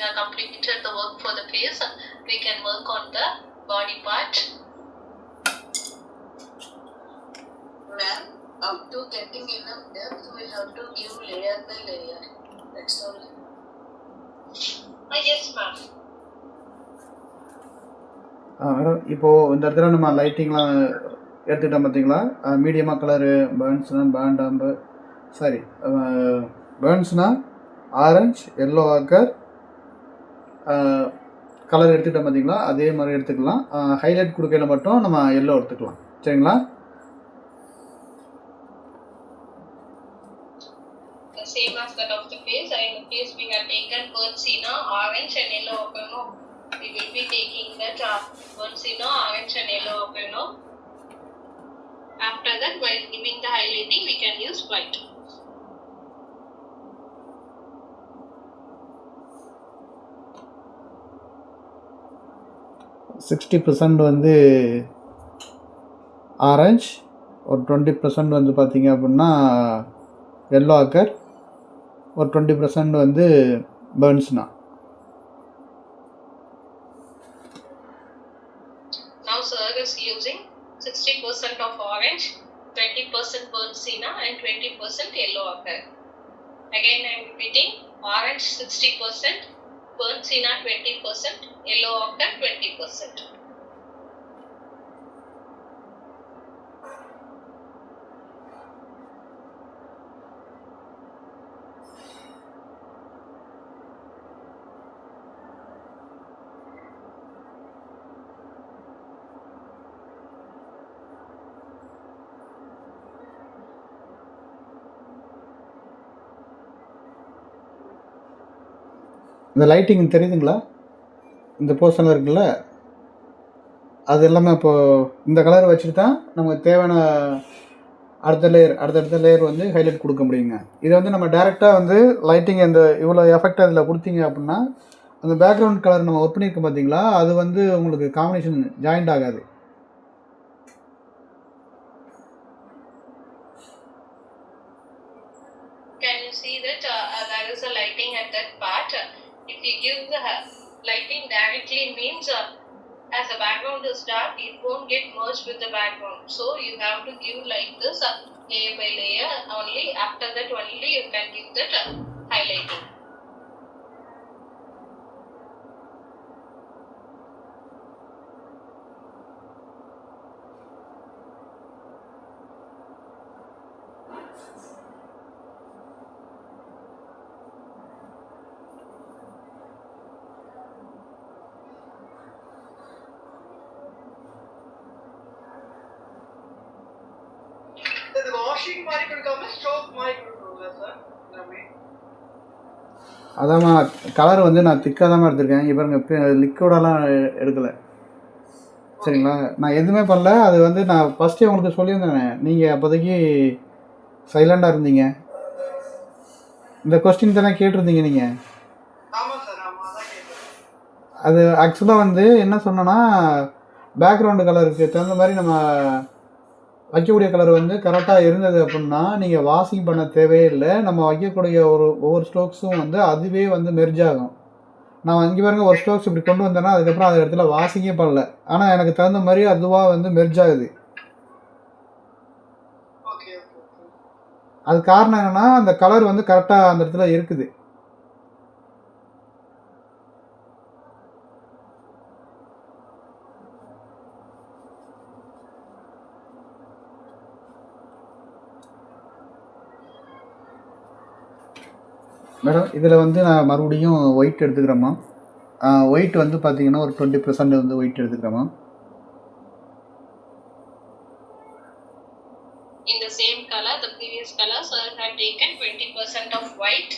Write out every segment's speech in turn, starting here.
have completed the work for the face, we can work on the body part. Ma'am, up to getting enough depth, we have to give layer by layer. That's all. Yes, ma'am. Madam இப்போது இந்த இடத்துல நம்ம லைட்டிங்லாம் எடுத்துக்கிட்டோம் பார்த்தீங்களா? மீடியமாக colour பேர்ன்ஸ்னால் பேண்டாம்பு சாரி பேர்ன்ஸ்னால் ஆரஞ்ச் எல்லோ ஆக்கர் கலர் எடுத்துக்கிட்டோம் பார்த்தீங்களா? அதே மாதிரி எடுத்துக்கலாம். ஹைலைட் கொடுக்கையில் மட்டும் நம்ம எல்லோ எடுத்துக்கலாம். சரிங்களா? The same as that of the face. In the face we have taken Bernsena, orange and yellow ochre. We will be taking that Bernsena, orange and yellow ochre. After that, while giving the highlighting, we can use white. வந்து orange, ஒரு 20% வந்து பார்த்தீங்க அப்படின்னா yellow ஆக்கர், ஒரு 20% வந்து பேர்ன்ஸ்னா. Now sir is using 60% of orange, 20% Bernsena and 20% yellow ochre. Again I am repeating, orange 60%, Bernsena 20%, yellow ochre 20%. இந்த lighting தெரியுதுங்களா? இந்த போர்ஷன் இருக்குல்ல, அது எல்லாமே இப்போது இந்த கலர் வச்சுட்டு தான் நமக்கு தேவையான அடுத்தடுத்த லேயர் வந்து ஹைலைட் கொடுக்க முடியுங்க. இது வந்து நம்ம டேரெக்டாக வந்து லைட்டிங் இந்த இவ்வளோ எஃபெக்ட் அதில் கொடுத்தீங்க அப்படின்னா அந்த பேக்ரவுண்ட் கலர் நம்ம ஒர்க் பண்ணியிருக்கோம் பார்த்தீங்களா, அது வந்து உங்களுக்கு காம்பினேஷன் ஜாயிண்ட் ஆகாது. Can you see that there is a lighting at that part? If you give the lighting directly means as the background is dark, it won't get merged with the background. So you have to give like this layer by layer. Only after that only you can give that highlighting. அதாம்மா colour வந்து நான் திக்காக தான் எடுத்திருக்கேன். இப்போ பாருங்க லிக்விடெல்லாம் எடுக்கலை. சரிங்களா? நான் எதுவுமே பண்ணல. அது வந்து நான் ஃபஸ்ட்டே உங்களுக்கு சொல்லியிருந்தேன், நீங்கள் அப்போதைக்கு சைலண்டாக இருந்தீங்க. இந்த கொஸ்டின் தானே கேட்டிருந்தீங்க நீங்கள். அது ஆக்சுவலாக வந்து என்ன சொன்னேன்னா, பேக்ரவுண்டு கலருக்கு தகுந்த மாதிரி நம்ம வைக்கக்கூடிய கலர் வந்து கரெக்டாக இருந்தது அப்படின்னா நீங்கள் வாஷிங் பண்ண தேவையே இல்லை. நம்ம வைக்கக்கூடிய ஒவ்வொரு ஸ்ட்ரோக்ஸும் வந்து அதுவே வந்து மெர்ஜ் ஆகும். நான் இங்கே பாருங்க ஒரு ஸ்ட்ரோக்ஸ் இப்படி கொண்டு வந்தேன்னா அதுக்கப்புறம் அந்த இடத்துல வாஷிங்கே பண்ணல. ஆனால் எனக்கு தகுந்த மாதிரி அதுவாக வந்து மெர்ஜ் ஆகுது. அது காரணம் என்னென்னா அந்த கலர் வந்து கரெக்டாக அந்த இடத்துல இருக்குது. மேடம் இதில் வந்து நான் மறுபடியும் ஒயிட் எடுத்துக்கிறேம்மா. ஒயிட் வந்து பார்த்தீங்கன்னா ஒரு 20% வந்து white எடுத்துக்கிறேம்மா. In the same color, the previous color, sir had taken 20% of white.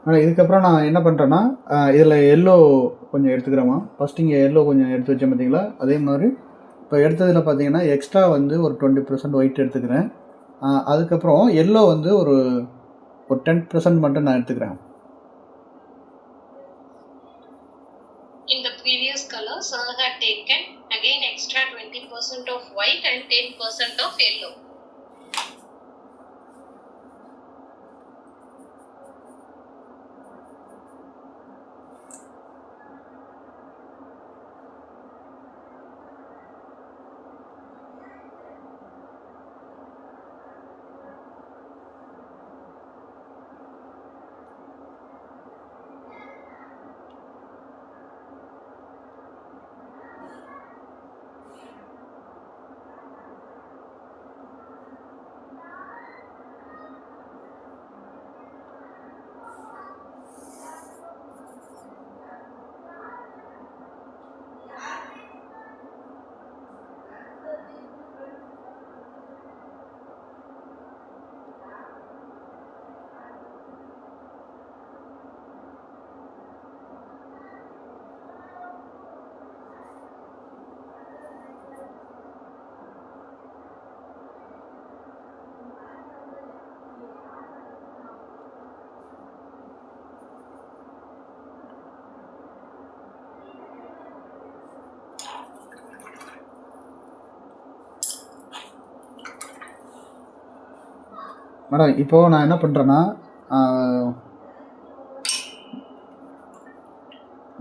ஆனால் இதுக்கப்புறம் நான் என்ன பண்ணுறேன்னா இதில் எல்லோ கொஞ்சம் எடுத்துக்கிறேம்மா. ஃபஸ்ட்டு இங்கே எல்லோ கொஞ்சம் எடுத்து வச்சேன் பார்த்தீங்களா, அதே மாதிரி இப்போ எடுத்ததில் பார்த்தீங்கன்னா எக்ஸ்ட்ரா வந்து ஒரு 20% ஒயிட் எடுத்துக்கிறேன். அதுக்கப்புறம் எல்லோ வந்து ஒரு 10% மட்டும் நான் எடுத்துக்கிறேன். In the previous color, sir had taken again extra 20% of white and 10% of yellow. Madam இப்போது நான் என்ன பண்ணுறேன்னா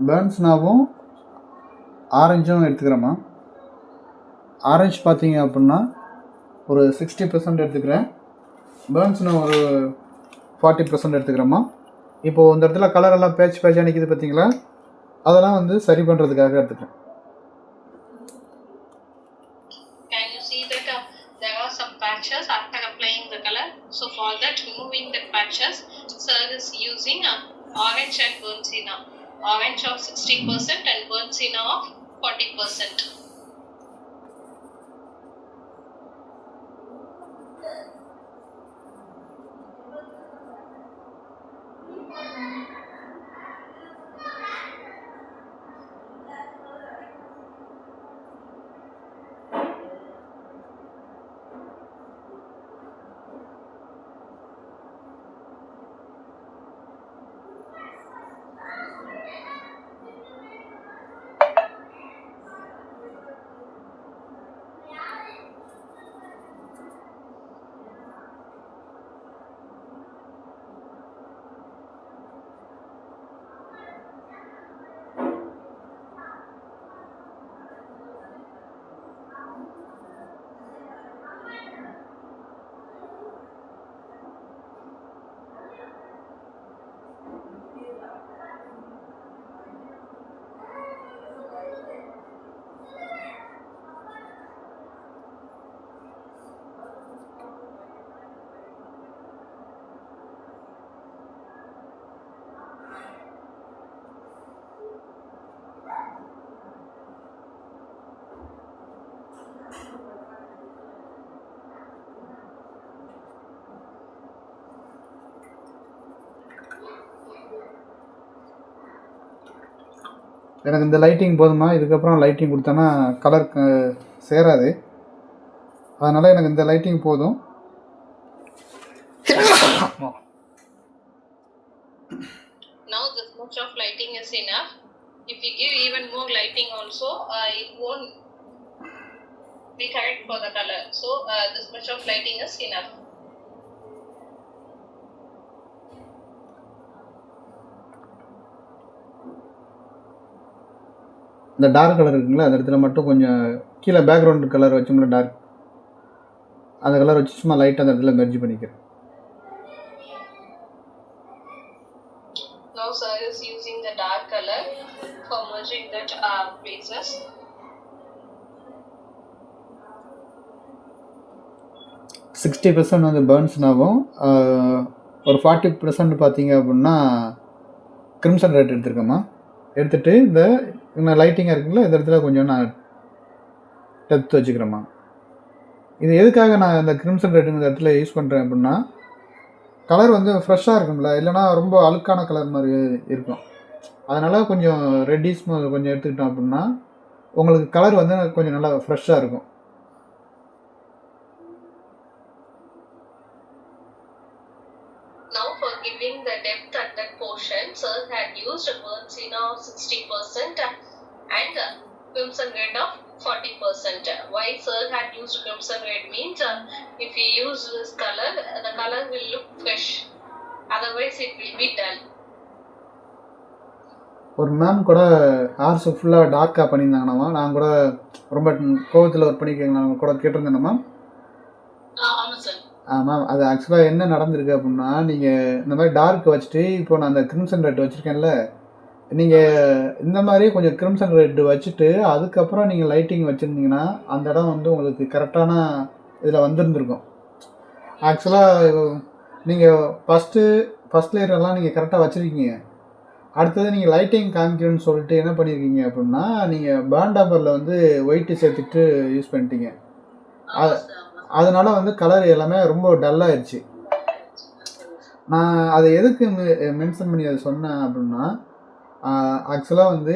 பேர்ன்ஸ்னாவும் ஆரஞ்சும் எடுத்துக்கிறேம்மா. ஆரஞ்சு பார்த்தீங்க அப்படின்னா ஒரு 60% எடுத்துக்கிறேன். பேர்ன்ஸ்னா ஒரு 40% எடுத்துக்கிறேம்மா. இப்போது இந்த இடத்துல கலரெல்லாம் பேட்சாக நிற்கிது பார்த்தீங்களா, அதெல்லாம் வந்து சரி பண்ணுறதுக்காக எடுத்துக்கிறேன். Can you see that there are some patches after applying the color? So for that, removing the patches, sir is using orange and burnt sienna. Orange of 60% and burnt sienna of 40%. எனக்கு இந்த lighting போதுமா, இதுக்கப்புறம் lighting கொடுத்தோன்னா colour சேராது, அதனால் எனக்கு இந்த lighting போதும். Now this much of lighting is enough. If you give even more lighting also, it won't be correct for the color. So this much of lighting is enough. இந்த dark colour இருக்குங்களா, அந்த இடத்துல மட்டும் கொஞ்சம் கீழே background colour வச்சோம்ல dark, அந்த colour வச்சு சும்மா லைட்டாக அந்த இடத்துல மெர்ஜ் பண்ணிக்கிறேன். Now sir is using the dark color for merging that places. %60 வந்து பேர்ன்ஸ்னாவும் ஒரு 40% பார்த்தீங்க அப்படின்னா கிரிம்சன் ரெட் எடுத்துருக்கேம்மா. எடுத்துகிட்டு இந்த லைட்டிங்காக இருக்குங்களா, இந்த இடத்துல கொஞ்சம் நான் டெப்த் வச்சுக்கிறேம்மா. இது எதுக்காக நான் இந்த கிரிம்சன் ரெட் இந்த இடத்துல யூஸ் பண்ணுறேன் அப்படின்னா, கலர் வந்து ஃப்ரெஷ்ஷாக இருக்கும்ல, இல்லைனா ரொம்ப அழுக்கான கலர் மாதிரி இருக்கும். அதனால் கொஞ்சம் ரெட்டிஷ் கொஞ்சம் எடுத்துக்கிட்டோம் அப்படின்னா உங்களுக்கு கலர் வந்து கொஞ்சம் நல்லா ஃப்ரெஷ்ஷாக இருக்கும். Now for giving the depth at that portion, sir had used Bernstein of 60% and Crimson Red of 40%. Why sir had used Crimson Red means if he use this color, the color will look fresh. Otherwise it will be dull. ஒரு ma'am கூட hairs ஃபுல்லாக டார்க்காக பண்ணியிருந்தாங்கண்ணா. நான் கூட ரொம்ப கோவத்தில் work பண்ணியிருக்கேங்க, நான் கூட கேட்டிருந்தேன் மேம். ஆமாம் சார். மேம் அது ஆக்சுவலாக என்ன நடந்திருக்கு அப்படின்னா, நீங்கள் இந்த மாதிரி டார்க் வச்சுட்டு இப்போ நான் அந்த கிரிம்சன் ரெட் வச்சுருக்கேன்ல, நீங்கள் இந்த மாதிரி கொஞ்சம் கிரிம்சன் ரெட் வச்சுட்டு அதுக்கப்புறம் நீங்கள் லைட்டிங் வச்சுருந்தீங்கன்னா அந்த இடம் வந்து உங்களுக்கு கரெக்டான இதில் வந்துருந்துருக்கும். ஆக்சுவலாக நீங்கள் ஃபஸ்ட் லேயரெல்லாம் நீங்கள் கரெக்டாக வச்சுருக்கீங்க. அடுத்தது நீங்கள் லைட்டிங் காமிக்கணும்னு சொல்லிட்டு என்ன பண்ணியிருக்கீங்க அப்படின்னா, நீங்கள் பேண்டாம்பரில் வந்து ஒயிட்டு சேர்த்துட்டு யூஸ் பண்ணிட்டீங்க. அதனால வந்து கலர் எல்லாமே ரொம்ப டல்லாகிடுச்சு. நான் அதை எதுக்கு மென்ஷன் பண்ணி அதை சொன்னேன் அப்படின்னா, ஆக்சுவலாக வந்து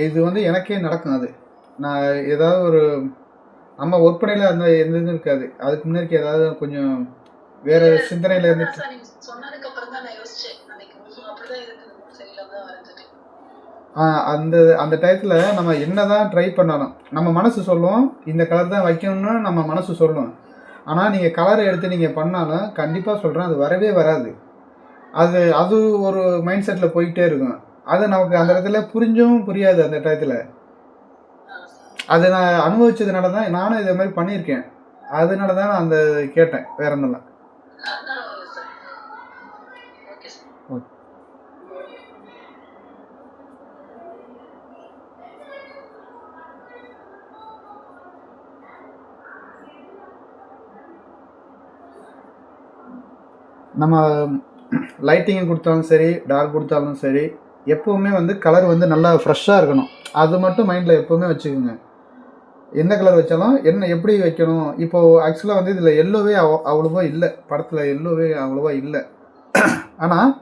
இது வந்து எனக்கே நடக்கும். அது நான் ஏதாவது ஒரு நம்ம ஒர்க் பண்ணியில் அந்த எந்த இதுவும் இருக்காது, அதுக்கு முன்னாடி ஏதாவது கொஞ்சம் வேறு சிந்தனையில் இருந்துட்டு அந்த டயத்தில் நம்ம என்ன தான் ட்ரை பண்ணாலும் நம்ம மனசு சொல்லும் இந்த கலர் தான் வைக்கணும்னு நம்ம மனசு சொல்லும். ஆனால் நீங்கள் கலரை எடுத்து நீங்கள் பண்ணாலும் கண்டிப்பாக சொல்கிறேன் அது வரவே வராது. அது ஒரு மைண்ட் செட்டில் போயிட்டே இருக்கும். அது நமக்கு அந்த இடத்துல புரிஞ்சும் புரியாது. அந்த டயத்தில் அது நான் அனுபவிச்சதுனால தான் நானும் இதே மாதிரி பண்ணியிருக்கேன். அதனால தான் நான் அந்த கேட்டேன், வேற ஒன்றும் இல்லை. நம்ம லைட்டிங் கொடுத்தாலும் சரி, டார்க் கொடுத்தாலும் சரி, எப்போவுமே வந்து கலர் வந்து நல்லா ஃப்ரெஷ்ஷாக இருக்கணும். அது மட்டும் மைண்டில் எப்போவுமே வச்சுக்கோங்க. எந்த கலர் வச்சாலும் என்ன எப்படி வைக்கணும். இப்போது ஆக்சுவலாக வந்து இதில் எல்லோவே அவ்வளோவா இல்லை, படத்தில் எல்லோவே அவ்வளோவா இல்லை. ஆனால்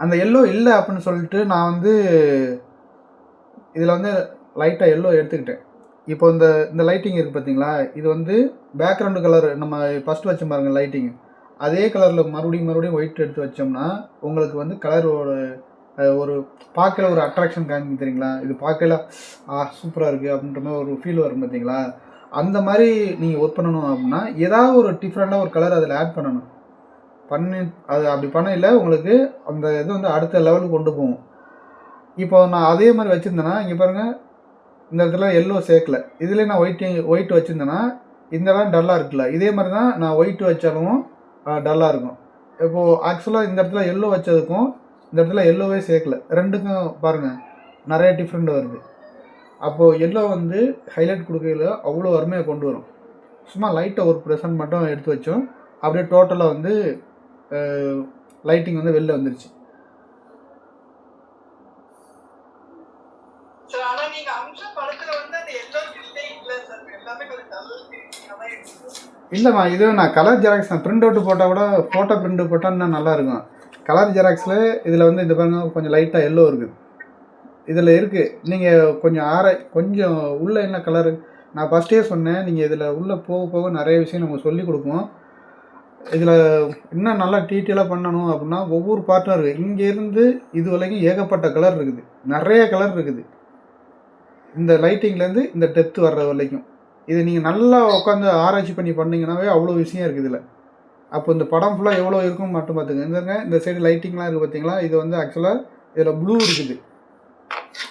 அந்த எல்லோ இல்லை அப்படின்னு சொல்லிட்டு நான் வந்து இதில் வந்து லைட்டாக எல்லோ எடுத்துக்கிட்டேன். இப்போ இந்த லைட்டிங் இருக்குது பார்த்தீங்களா, இது வந்து பேக்ரவுண்டு கலர் நம்ம ஃபஸ்ட்டு வச்ச பாருங்க லைட்டிங், அதே கலரில் மறுபடியும் ஒயிட் எடுத்து வச்சோம்னா உங்களுக்கு வந்து கலரோட ஒரு பார்க்கல ஒரு அட்ராக்ஷன் காமிக்கும் தெரியுங்களா. இது பார்க்கல சூப்பராக இருக்குது அப்படின்ற மாதிரி ஒரு ஃபீல் வரும் பார்த்தீங்களா. அந்த மாதிரி நீங்கள் ஒர்க் பண்ணணும் அப்படின்னா ஏதாவது ஒரு டிஃப்ரெண்ட்டாக ஒரு கலர் அதில் ஆட் பண்ணணும். அது அப்படி பண்ணல உங்களுக்கு அந்த இது வந்து அடுத்த லெவலுக்கு கொண்டு போகும். இப்போ நான் அதே மாதிரி வச்சுருந்தேன்னா இங்கே பாருங்கள், இந்த இடத்துல எல்லோ சேர்க்கல, இதில் நான் ஒயிட் வச்சுருந்தேன்னா இந்த இடம் டல்லாக இருக்குல்ல, இதே மாதிரி தான் நான் ஒயிட் வச்சாலும் டல்லாக இருக்கும். இப்போது ஆக்சுவலாக இந்த இடத்துல எல்லோ வச்சதுக்கும் இந்த இடத்துல எல்லோவே சேர்க்கல, ரெண்டுக்கும் பாருங்கள் நிறைய டிஃப்ரெண்ட் வருது. அப்போது எல்லோ வந்து ஹைலைட் கொடுக்கையில் அவ்வளோ அருமையாக கொண்டு வரும். சும்மா லைட்டாக ஒரு ப்ரெசன்ட் மட்டும் எடுத்து வச்சோம், அப்படியே டோட்டலாக வந்து லைட்டிங் வந்து வெளில வந்துருச்சு. இல்லைம்மா, இது நான் கலர் ஜெராக்ஸ் தான் பிரிண்ட் அவுட் போட்டால் கூட ஃபோட்டோ பிரிண்ட் போட்டால் நல்லாயிருக்கும். கலர் ஜெராக்ஸில் இதில் வந்து இந்த பாருங்க கொஞ்சம் லைட்டாக எல்லோ இருக்குது, இதில் இருக்குது. நீங்கள் கொஞ்சம் உள்ளே என்ன கலரு நான் ஃபஸ்ட்டே சொன்னேன், நீங்கள் இதில் உள்ளே போக போக நிறைய விஷயம் நம்ம சொல்லிக் கொடுப்போம். இதில் இன்னும் நல்லா டீட்டெயிலாக பண்ணணும் அப்படின்னா ஒவ்வொரு பார்ட்டும் இருக்குது. இங்கேருந்து இது வரைக்கும் ஏகப்பட்ட கலர் இருக்குது, நிறைய கலர் இருக்குது. இந்த லைட்டிங்லேருந்து இந்த டெப்த் வர்ற வரைக்கும் இது நீங்கள் நல்லா உட்காந்து ஆராய்ச்சி பண்ணி பண்ணிங்கன்னாவே அவ்வளோ விஷயம் இருக்குது இதில். அப்போ இந்த படம் ஃபுல்லாக எவ்வளோ இருக்கும் மட்டும் பார்த்துங்க. இந்த சைடு லைட்டிங்லாம் இருக்குது பார்த்தீங்களா, இது வந்து ஆக்சுவலாக இதில் ப்ளூ இருக்குது,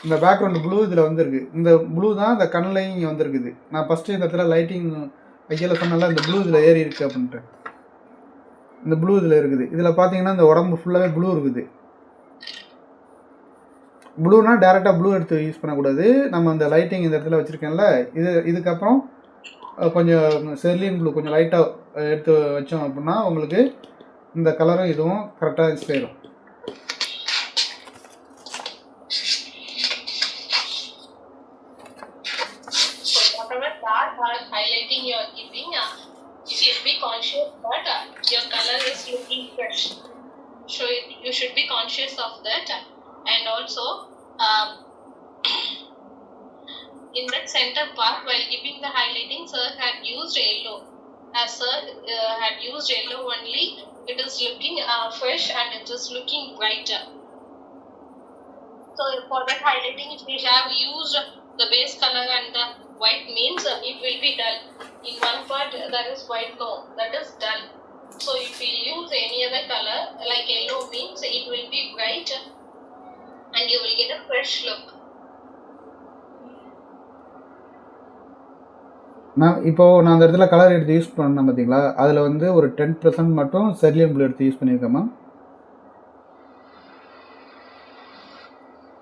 இந்த பேக்ரவுண்டு ப்ளூ இதில் வந்துருக்கு. இந்த ப்ளூ தான் இந்த கண்ணிலையும் இங்கே வந்துருக்குது. நான் ஃபஸ்ட்டு இந்த இடத்துல லைட்டிங் வைக்கல சொன்னால இந்த ப்ளூ இதில் ஏறி இருக்குது அப்படின்ட்டு, இந்த ப்ளூ இதில் இருக்குது. இதில் பார்த்தீங்கன்னா இந்த உடம்பு ஃபுல்லாகவே ப்ளூ இருக்குது. ப்ளூனா டேரெக்டாக ப்ளூ எடுத்து யூஸ் பண்ணக்கூடாது. நம்ம இந்த லைட்டிங் இந்த இடத்துல வச்சுருக்கேன்ல, இதுக்கப்புறம் கொஞ்சம் செர்லின் ப்ளூ கொஞ்சம் லைட்டாக எடுத்து வச்சோம் அப்படின்னா உங்களுக்கு இந்த கலரும் இதுவும் கரெக்டாக யூஸ் ஆயிடும். Highlighting you are giving, should be conscious that your color is looking fresh. So you should be conscious of that. And also, in that center part, while giving the highlighting, sir had used yellow. As sir had used yellow only, it is looking fresh and it is looking brighter. So for that highlighting, if we have used the base color and the white means it will be dull. In one part there is white, no, that is dull. So if we use any other color like yellow means it will be bright and you will get a fresh look. இப்போது நான் அந்த இடத்துல colour எடுத்து use பண்ணேன் பார்த்தீங்களா, அதில் வந்து ஒரு 10% மட்டும் செர்லியம் ப்ளூ எடுத்து use பண்ணியிருக்கேம்மா.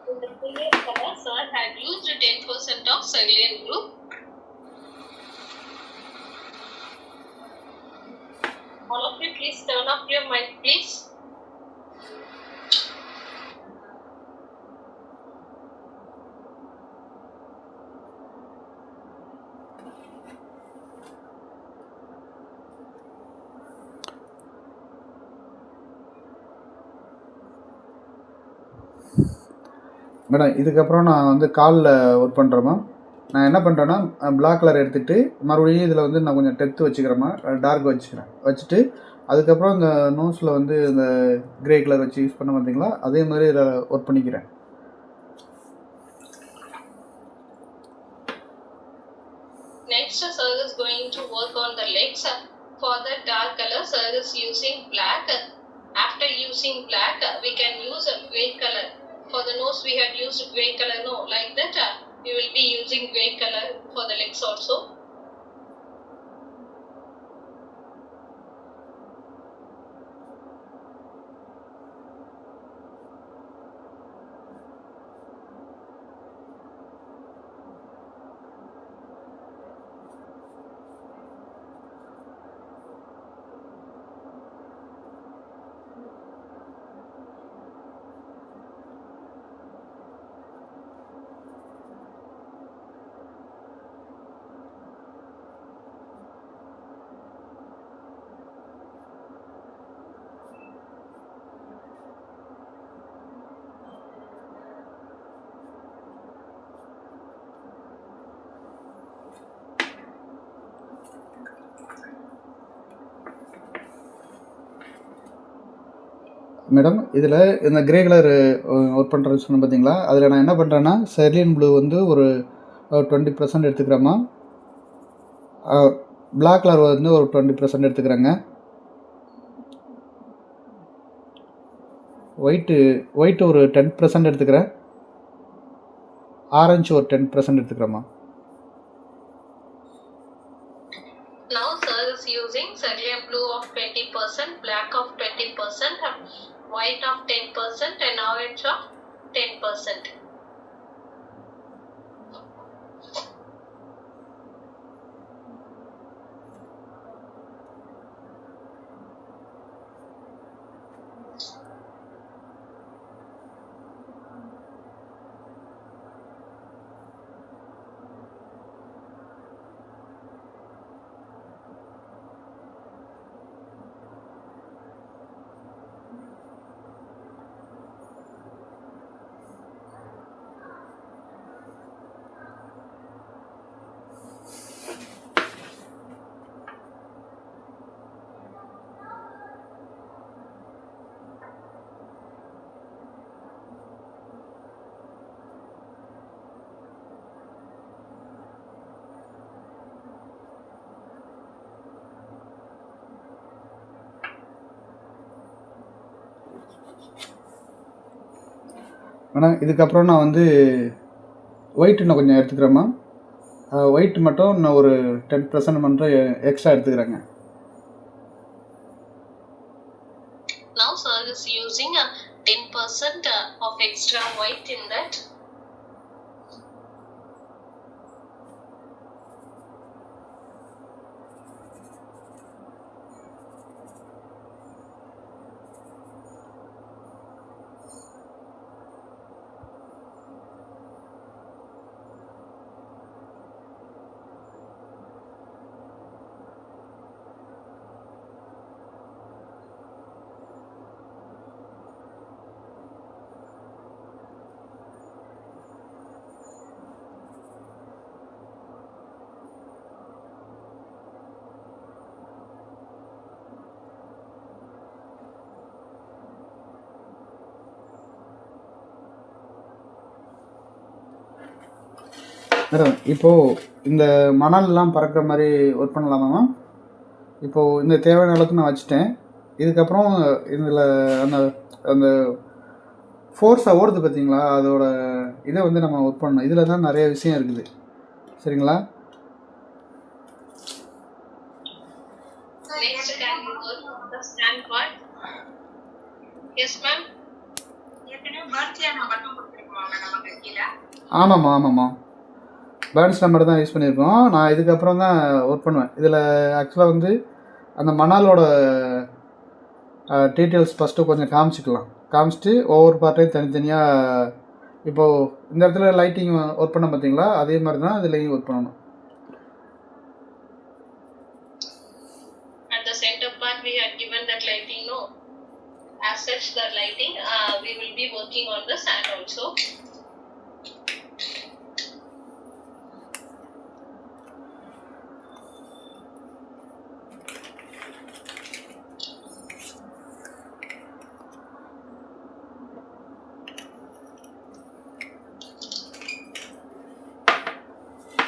In the previous color, sir had used 10% of cerulean blue. All of you, please turn off your mic, please. Madam இதுக்கப்புறம் நான் வந்து காலில் ஒர்க் பண்ணுறேம்மா. நான் என்ன பண்ணுறேன்னா பிளாக் கலர் எடுத்துகிட்டு மறுபடியும் இதில் வந்து நான் கொஞ்சம் டெப்த்து வச்சுக்கிறேம்மா, டார்க் வச்சுட்டு அதுக்கப்புறம் இந்த நோஸில் வந்து இந்த கிரே கலர் வச்சு யூஸ் பண்ண பார்த்தீங்களா, அதே மாதிரி இதில் ஒர்க் பண்ணிக்கிறேன். Next, sir is going to work on the legs. For the dark color, sir is using black. After using black, we can use a gray color. For the nose, we had used gray color. No, like that, we will be using gray color for the legs also. Madam இதில் இந்த grey colour work பண்ணுறது சொன்னேன் பார்த்தீங்களா, அதில் நான் என்ன பண்ணுறேன்னா செர்லியன் blue வந்து ஒரு 20% எடுத்துக்கிறேம்மா, பிளாக் கலர் வந்து ஒரு 20% எடுத்துக்கிறேங்க, ஒயிட்டு ஒரு 10% எடுத்துக்கிறேன், ஆரஞ்சு ஒரு 10% எடுத்துக்கிறேம்மா. Now sir is using cerulean blue of 20%, black of 20%, white of 10% and orange of 10%. ஆனால் இதுக்கப்புறம் நான் வந்து ஒயிட் இன்னும் கொஞ்சம் எடுத்துக்கிறேம்மா, ஒயிட் மட்டும் இன்னும் ஒரு 10% மட்டும் extra எடுத்துக்கிறேங்க. Now sir is using 10% of extra white in that. Madam இப்போது இந்த மணல்லாம் பறக்கிற மாதிரி ஒர்க் பண்ணலாமா? இப்போது இந்த தேவையான அளவுக்கு நான் வச்சுட்டேன். இதுக்கப்புறம் இதில் அந்த அந்த ஃபோர்ஸாக ஓடுது பார்த்தீங்களா, அதோட இதை வந்து நம்ம ஒர்க் பண்ணணும். இதில் தான் நிறைய விஷயம் இருக்குது. சரிங்களா? Next, can you work on the stand part? Yes, ma'am. ஆமாம்மா பேலன்ஸ் நம்பர் தான் யூஸ் பண்ணியிருக்கோம். நான் இதுக்கப்புறம் தான் ஒர்க் பண்ணுவேன். இதில் ஆக்சுவலாக வந்து அந்த மணாலோட டீட்டெயில்ஸ் ஃபஸ்ட்டு கொஞ்சம் காமிச்சிட்டு ஒவ்வொரு பார்ட்டையும் தனித்தனியாக இப்போது இந்த இடத்துல லைட்டிங் ஒர்க் பண்ண பார்த்தீங்களா, அதே மாதிரி தான் இதுலேயும் ஒர்க் பண்ணணும். At the center part, we had given that lighting, no? As such, the lighting, we will be working on the sand also.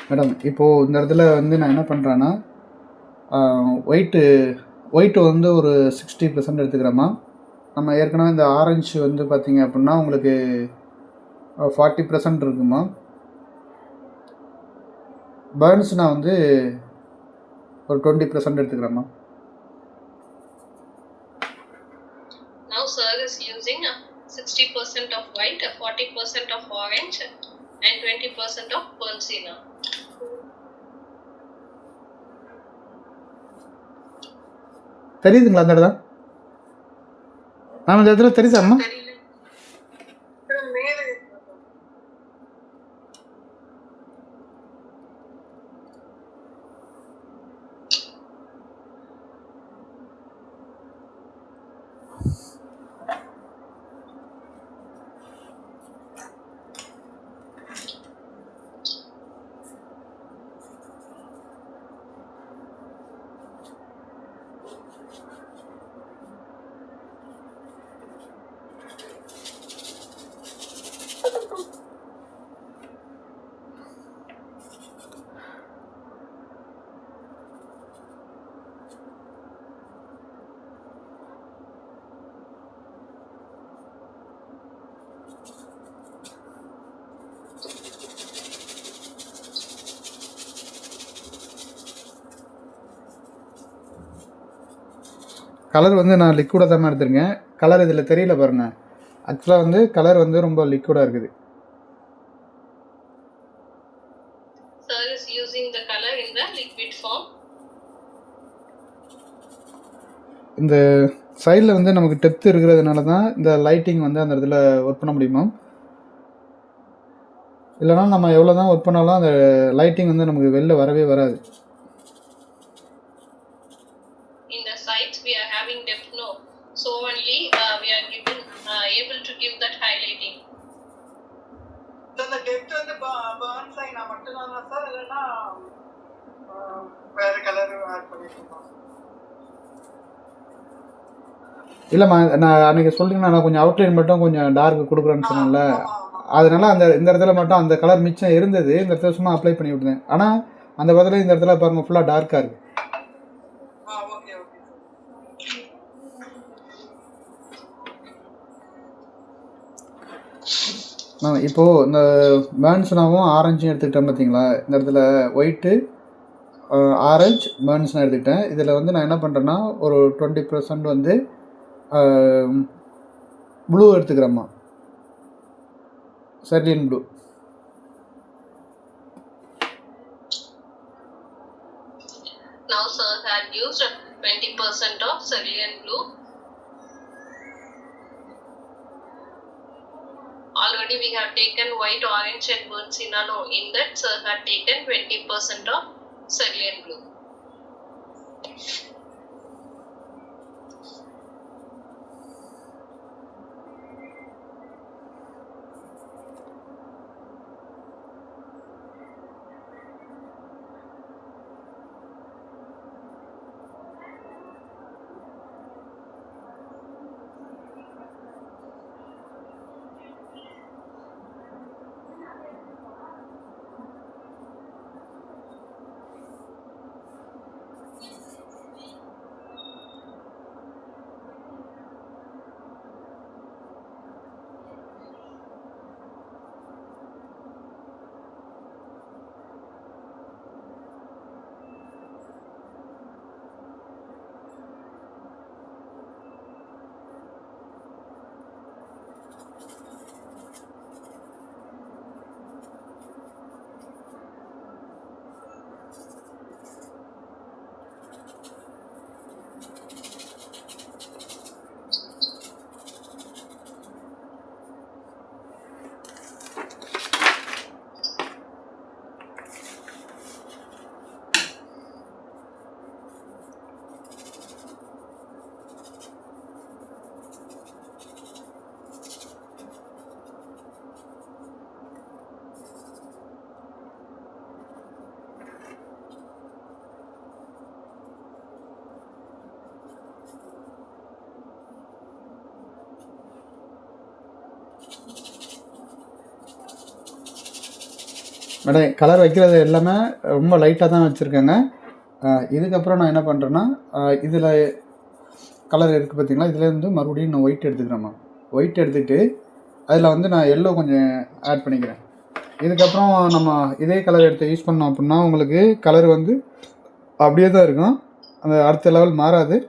Madam இப்போது இந்த இடத்துல வந்து நான் என்ன பண்ணுறேன்னா, ஒயிட்டு வந்து ஒரு 60% எடுத்துக்கிறேம்மா. நம்ம ஏற்கனவே இந்த ஆரஞ்சு வந்து பார்த்திங்க அப்படின்னா உங்களுக்கு 40% இருக்குமா. பர்ன்ஸ் நான் வந்து ஒரு 20% எடுத்துக்கிறேம்மா. Now, sir is using 60% of white, 40% of orange, and 20% of Persina. தெரியுதுங்களா அந்த இடத்துல? இந்த இடத்துல தெரியுதாம்மா? கலர் வந்து நான் லிக்விடாக தான் எடுத்துருக்கேன். கலர் இதில் தெரியல பாருங்கள். ஆக்சுவலாக வந்து கலர் வந்து ரொம்ப லிக்விடாக இருக்குது. Sir is using the color in the liquid form. இந்த சைடில் வந்து நமக்கு டெப்த் இருக்கிறதுனால தான் இந்த லைட்டிங் வந்து அந்த இடத்துல ஒர்க் பண்ண முடியுமா. இல்லைனா நம்ம எவ்வளோ தான் ஒர்க் பண்ணாலும் அந்த லைட்டிங் வந்து நமக்கு வெளில வரவே வராது. In the sides, we are having depth, no? So only we are given able to give that highlighting. The depth of the burn sign மட்டும் தானா சார், இல்லைன்னா வேறு கலர் ஆட் பண்ணிருக்கோம்? இல்லைம்மா, நான் அன்றைக்கி சொல்லிங்கன்னா நான் கொஞ்சம் அவுட்லைன் மட்டும் கொஞ்சம் டார்க் கொடுக்குறேன்னு சொன்னேன்ல, அதனால இந்த இடத்துல மட்டும் அந்த கலர் மிச்சம் இருந்தது. இந்த இடத்துல சும்மா அப்ளை பண்ணி விட்டுருந்தேன். ஆனால் அந்த பதில் இந்த இடத்துல பாருங்கள் ஃபுல்லாக டார்க்காக இருக்குது. இப்போது இந்த பேர்ன்ஸ்னாவும் ஆரஞ்சும் எடுத்துக்கிட்டேன் பார்த்தீங்களா. இந்த இடத்துல ஒயிட்டு, ஆரஞ்சு, பேர்ன்ஸ்னால் எடுத்துக்கிட்டேன். இதில் வந்து நான் என்ன பண்ணுறேன்னா ஒரு 20% வந்து ப்ளூ எடுத்துக்கிறேம்மா, cerulean blue. Now, sir had used 20% of cerulean blue. Already we have taken white, orange and burnt sienna. No, in that sir had taken 20% of cerulean blue. Madam colour வைக்கிறது எல்லாமே ரொம்ப லைட்டாக தான் வச்சுருக்கேங்க. இதுக்கப்புறம் நான் என்ன பண்ணுறேன்னா, இதில் கலர் இருக்குது பார்த்தீங்களா, இதுலேருந்து மறுபடியும் நான் ஒயிட் எடுத்துக்கிறேம்மா. ஒயிட் எடுத்துக்கிட்டு அதில் வந்து நான் எல்லோ கொஞ்சம் ஆட் பண்ணிக்கிறேன். இதுக்கப்புறம் நம்ம இதே கலர் எடுத்து யூஸ் பண்ணோம் அப்படின்னா உங்களுக்கு கலர் வந்து அப்படியே தான் இருக்கும், அந்த அடுத்த லெவல் மாறாது.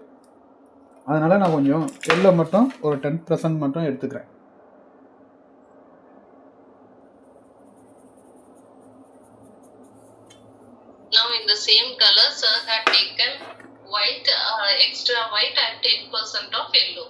அதனால் நான் கொஞ்சம் எல்லோ மட்டும் ஒரு 10% மட்டும் எடுத்துக்கிறேன். Now in the same color, sir had taken white, extra white and 10% of yellow.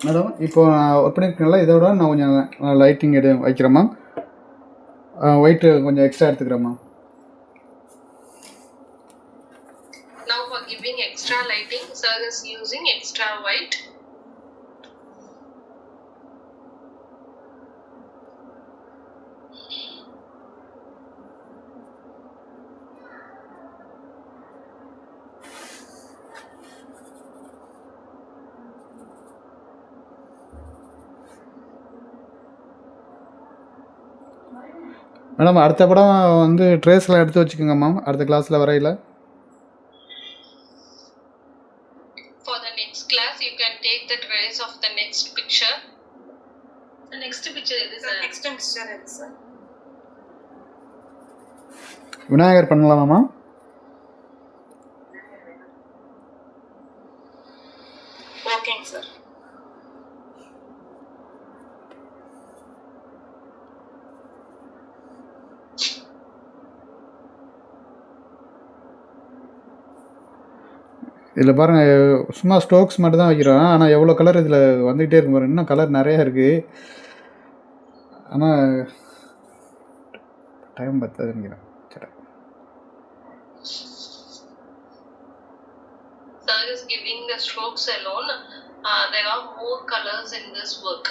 Madam இப்போ நான் ஒர்க் பண்ணியிருக்கேன்ல, இதோட நான் கொஞ்சம் லைட்டிங் வைக்கிறேம்மா. ஒயிட்டு கொஞ்சம் extra எடுத்துக்கிறேம்மா. Now for giving extra lighting, sir is using extra white. Madam அடுத்த படம் வந்து ட்ரேஸ்லாம் எடுத்து வச்சுக்கோங்கம்மா, அடுத்த கிளாஸில் வரையில். For the next class, you can take the trace of the next picture. The next picture is the next picture is sir. Vinayagar பண்ணலாமாம்மா? Okay, sir. இதில் பாருங்கள், சும்மா ஸ்டோக்ஸ் மட்டும் தான் வைக்கிறோம், ஆனால் எவ்வளோ கலர் இதில் வந்துக்கிட்டே இருக்கும் பாருங்கள். இன்னும் கலர் நிறையா இருக்குது, ஆனால் டைம் பத்தாதுங்கிறேன். சரி, Sir is giving the strokes alone. There are more colors in this work.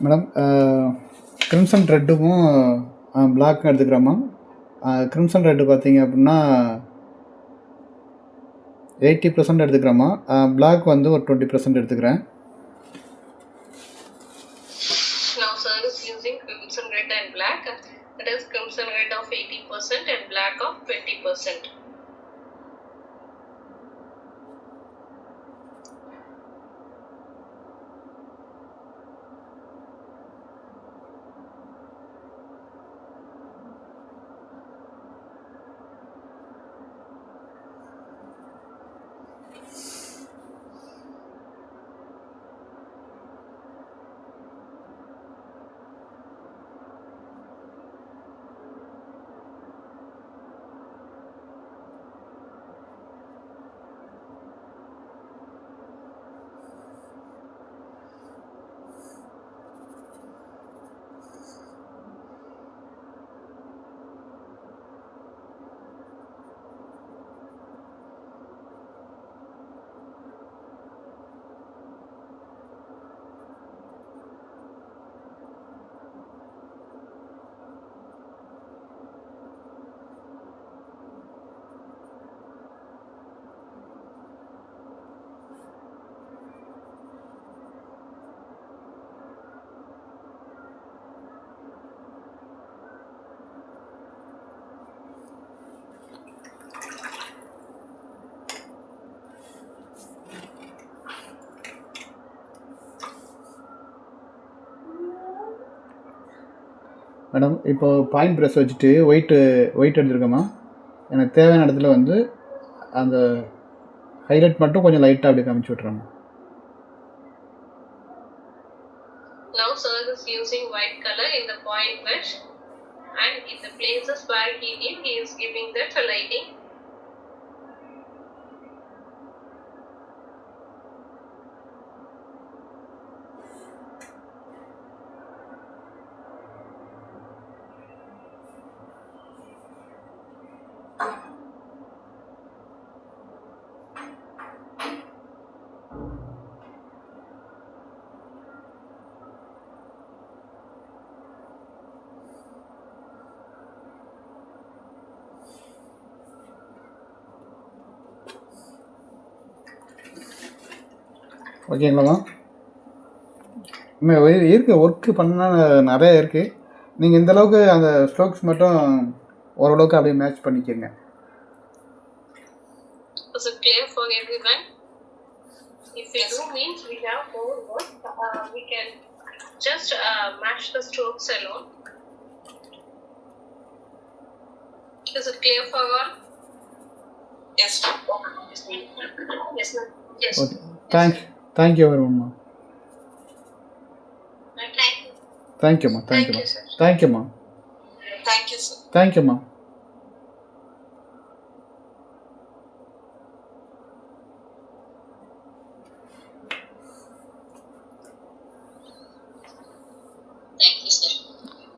Madam crimson ரெட்டுக்கும் பிளாக்கும் எடுத்துக்கிறோமா. கிரிம்சன் ரெட்டு பார்த்தீங்க அப்படின்னா 80% எடுத்துக்கிறோமா. பிளாக் வந்து ஒரு 20% எடுத்துக்கிறேன். Now sir is using crimson red and black. That is crimson red of 80% and black of 20%. Madam இப்போ point brush வச்சுட்டு ஒயிட் எடுத்துருக்கோமா. எனக்கு தேவையான இடத்துல வந்து அந்த ஹைலைட் மட்டும் கொஞ்சம் லைட்டாக அப்படி காமிச்சு விட்றோம். Now sir is using white color in the point brush, and in the places where he is giving that lighting. ஓகேங்களாம்மா. இன்னும் இருக்குது, ஒர்க்கு பண்ண நிறையா இருக்குது. நீங்கள் இந்தளவுக்கு அந்த ஸ்ட்ரோக்ஸ் மட்டும் ஓரளவுக்கு அப்படியே மேட்ச் பண்ணிக்கோங்க. Is it clear for everyone? If we do means we have more work, we can just match the strokes alone. Is it clear for all? Yes. Yes, ma'am. Yes. Okay. Thank you very much. Thank you. Thank you, ma. Thank you, ma. Sir. Thank you, ma. Thank you, sir. Thank you, ma.